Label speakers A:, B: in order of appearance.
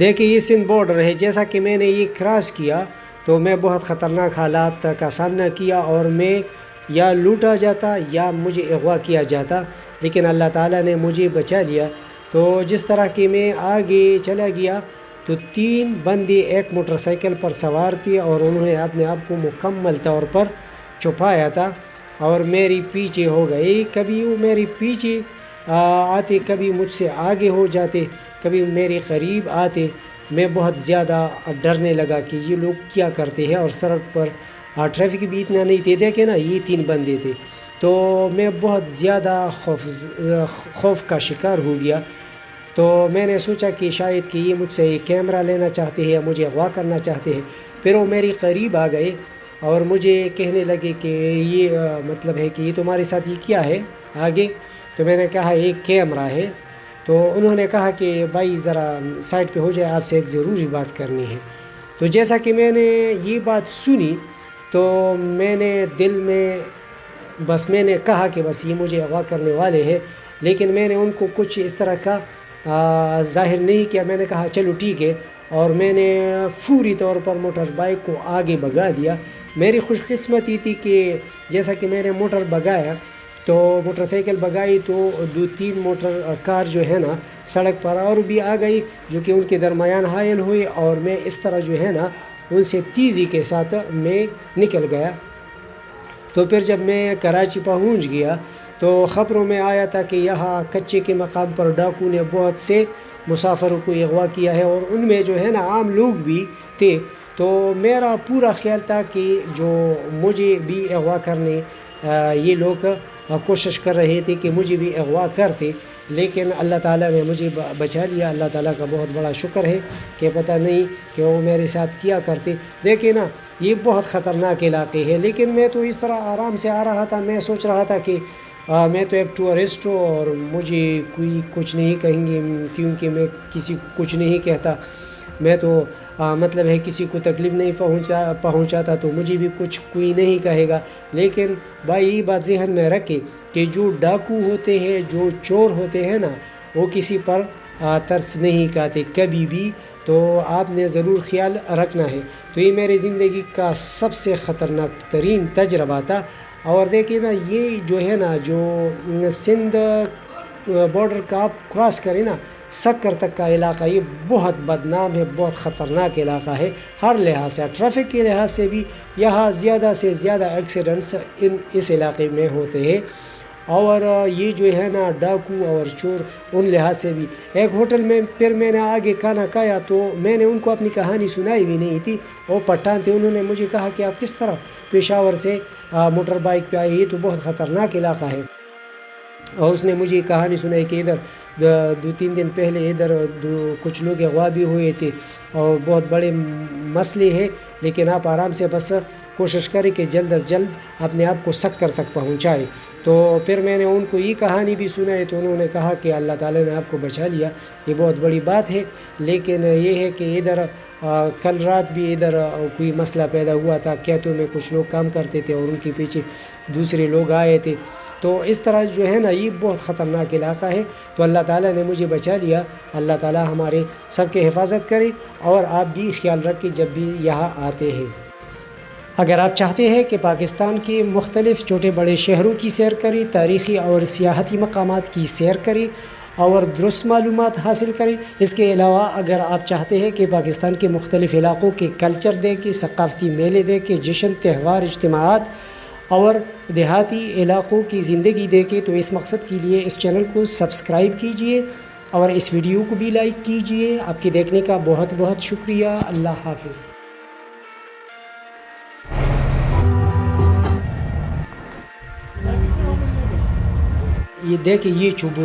A: دیکھیں یہ سندھ بارڈر ہے، جیسا کہ میں نے یہ کراس کیا تو میں بہت خطرناک حالات کا سامنا کیا، اور میں یا لوٹا جاتا یا مجھے اغوا کیا جاتا، لیکن اللہ تعالیٰ نے مجھے بچا لیا۔ تو جس طرح کہ میں آگے چلا گیا تو 3 بندے ایک موٹر سائیکل پر سوار تھے، اور انہوں نے اپنے آپ کو مکمل طور پر چھپایا تھا اور میری پیچھے ہو گئے۔ کبھی وہ میری پیچھے آتے، کبھی مجھ سے آگے ہو جاتے، کبھی میرے قریب آتے۔ میں بہت زیادہ ڈرنے لگا کہ یہ لوگ کیا کرتے ہیں، اور سڑک پر ٹریفک بھی اتنا نہیں تھے، دیکھیں نا یہ 3 بندے تھے۔ تو میں بہت زیادہ خوف کا شکار ہو گیا۔ تو میں نے سوچا کہ شاید کہ یہ مجھ سے کیمرہ لینا چاہتے ہیں یا مجھے اغوا کرنا چاہتے ہیں۔ پھر وہ میری قریب آ گئے اور مجھے کہنے لگے کہ یہ مطلب ہے کہ یہ تمہارے ساتھ یہ کیا ہے آگے؟ تو میں نے کہا ایک کیمرہ ہے۔ تو انہوں نے کہا کہ بھائی ذرا سائڈ پہ ہو جائے، آپ سے ایک ضروری بات کرنی ہے۔ تو جیسا کہ میں نے یہ بات سنی تو میں نے دل میں میں نے کہا کہ بس یہ مجھے اغوا کرنے والے ہیں، لیکن میں نے ان کو کچھ اس طرح کا ظاہر نہیں کیا۔ میں نے کہا چلو ٹھیک ہے، اور میں نے فوری طور پر موٹر بائک کو آگے بھگا دیا۔ میری خوش قسمتی تھی کہ جیسا کہ میں نے موٹر بھگایا تو موٹر سائیکل بھگائی تو 2-3 موٹر کار جو ہے نا سڑک پر اور بھی آ گئی، جو کہ ان کے درمیان حائل ہوئی، اور میں اس طرح جو ہے نا ان سے تیزی کے ساتھ میں نکل گیا۔ تو پھر جب میں کراچی پہنچ گیا تو خبروں میں آیا تھا کہ یہاں کچے کے مقام پر ڈاکو نے بہت سے مسافروں کو اغوا کیا ہے، اور ان میں جو ہے نا عام لوگ بھی تھے۔ تو میرا پورا خیال تھا کہ جو مجھے بھی اغوا کرنے یہ لوگ کوشش کر رہے تھے کہ مجھے بھی اغوا کرتے، لیکن اللہ تعالیٰ نے مجھے بچا لیا۔ اللہ تعالیٰ کا بہت بڑا شکر ہے کہ پتہ نہیں کہ وہ میرے ساتھ کیا کرتے۔ دیکھیں نا یہ بہت خطرناک علاقے ہے، لیکن میں تو اس طرح آرام سے آ رہا تھا۔ میں سوچ رہا تھا کہ میں تو ایک ٹورسٹ ہوں اور مجھے کوئی کچھ نہیں کہیں گے، کیونکہ میں کسی کو کچھ نہیں کہتا۔ میں تو مطلب ہے کسی کو تکلیف نہیں پہنچاتا، تو مجھے بھی کچھ کوئی نہیں کہے گا۔ لیکن بھائی یہ بات ذہن میں رکھے کہ جو ڈاکو ہوتے ہیں، جو چور ہوتے ہیں نا، وہ کسی پر ترس نہیں کھاتے کبھی بھی۔ تو آپ نے ضرور خیال رکھنا ہے۔ تو یہ میری زندگی کا سب سے خطرناک ترین تجربہ تھا۔ اور دیکھیں نا یہ جو ہے نا جو سندھ بارڈر کا آپ کراس کریں نا سکر تک کا علاقہ، یہ بہت بدنام ہے، بہت خطرناک علاقہ ہے ہر لحاظ سے۔ ٹریفک کے لحاظ سے بھی یہاں زیادہ سے زیادہ ایکسیڈنٹس اس علاقے میں ہوتے ہیں، اور یہ جو ہے نا ڈاکو اور چور ان لحاظ سے بھی۔ ایک ہوٹل میں پھر میں نے آگے کھانا کھایا تو میں نے ان کو اپنی کہانی سنائی بھی نہیں تھی۔ وہ پٹھان تھے، انہوں نے مجھے کہا کہ آپ کس طرح پشاور سے موٹر بائک پہ آئے، یہ تو بہت خطرناک علاقہ ہے۔ اور اس نے مجھے کہانی سنائی کہ ادھر 2-3 دن پہلے ادھر کچھ لوگ اغوا بھی ہوئے تھے، اور بہت بڑے مسئلے ہیں، لیکن آپ آرام سے بس کوشش کریں کہ جلد از جلد اپنے آپ کو سکر تک پہنچائے۔ تو پھر میں نے ان کو یہ کہانی بھی سنائی تو انہوں نے کہا کہ اللہ تعالیٰ نے آپ کو بچا لیا، یہ بہت بڑی بات ہے۔ لیکن یہ ہے کہ ادھر کل رات بھی ادھر کوئی مسئلہ پیدا ہوا تھا، کھیتوں میں کچھ لوگ کام کرتے تھے اور ان کے پیچھے دوسرے لوگ آئے تھے۔ تو اس طرح جو ہے نا یہ بہت خطرناک علاقہ ہے۔ تو اللہ تعالیٰ نے مجھے بچا لیا۔ اللہ تعالیٰ ہمارے سب کے حفاظت کرے، اور آپ بھی خیال رکھیں جب بھی یہاں آتے ہیں۔ اگر آپ چاہتے ہیں کہ پاکستان کے مختلف چھوٹے بڑے شہروں کی سیر کریں، تاریخی اور سیاحتی مقامات کی سیر کریں اور درست معلومات حاصل کریں، اس کے علاوہ اگر آپ چاہتے ہیں کہ پاکستان کے مختلف علاقوں کے کلچر دیکھیں، ثقافتی میلے دیکھیں، جشن تہوار اجتماعات اور دیہاتی علاقوں کی زندگی دیکھیں، تو اس مقصد کے لیے اس چینل کو سبسکرائب کیجئے اور اس ویڈیو کو بھی لائک کیجئے۔ آپ کے دیکھنے کا بہت بہت شکریہ۔ اللہ حافظ۔ یہ دیکھیں یہ چوبر